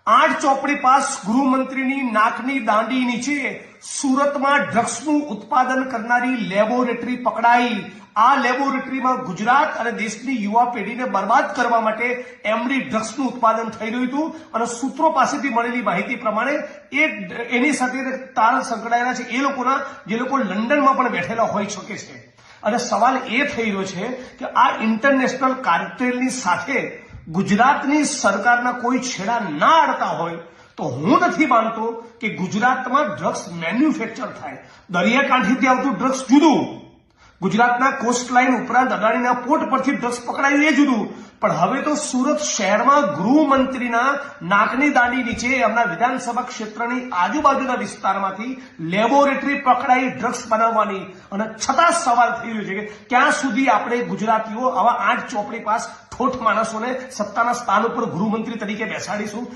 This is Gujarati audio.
8 ચોપડી પાસ ગૃહમંત્રીની નાકની દાંડી નીચે સુરતમાં ડ્રગ્સનું ઉત્પાદન કરનારી લેબોરેટરી પકડાઈ। આ લેબોરેટરીમાં ગુજરાત અને દેશની યુવા પેઢીને બરબાદ કરવા માટે એમડી ડ્રગ્સનું ઉત્પાદન થઈ રહ્યું હતું અને સૂત્રો પાસેથી મળેલી માહિતી પ્રમાણે એની સાથે તાર સંકળાયેલા છે એ લોકોના જે લોકો લંડનમાં પણ બેઠેલા હોઈ શકે છે। અને સવાલ એ થઈ રહ્યો છે કે આ ઇન્ટરનેશનલ કાર્ટેલની સાથે ગુજરાતની સરકારના કોઈ છેડા ના અડતા હોય તો હું નથી માનતો કે ગુજરાતમાં ડ્રગ્સ મેન્યુફેક્ચર થાય। દરિયાકાંઠેથી આવતું ડ્રગ્સ જુદું, ગુજરાતના કોસ્ટલાઇન ઉપરાંત અદાણીના પોર્ટ પરથી ડ્રગ્સ પકડાયું એ જુદું, પણ હવે તો સુરત શહેરમાં ગૃહમંત્રીના નાકની દાંડી નીચે એમના વિધાનસભા ક્ષેત્રની આજુબાજુના વિસ્તારમાંથી લેબોરેટરી પકડાઈ ડ્રગ્સ બનાવવાની, અને છતાં સવાલ થઈ રહ્યો છે કે ક્યાં સુધી આપણે ગુજરાતીઓ આવા 8 ચોપડી પાસ ઠોઠ માણસોને સત્તાના સ્થાન ઉપર ગૃહમંત્રી તરીકે બેસાડીશું।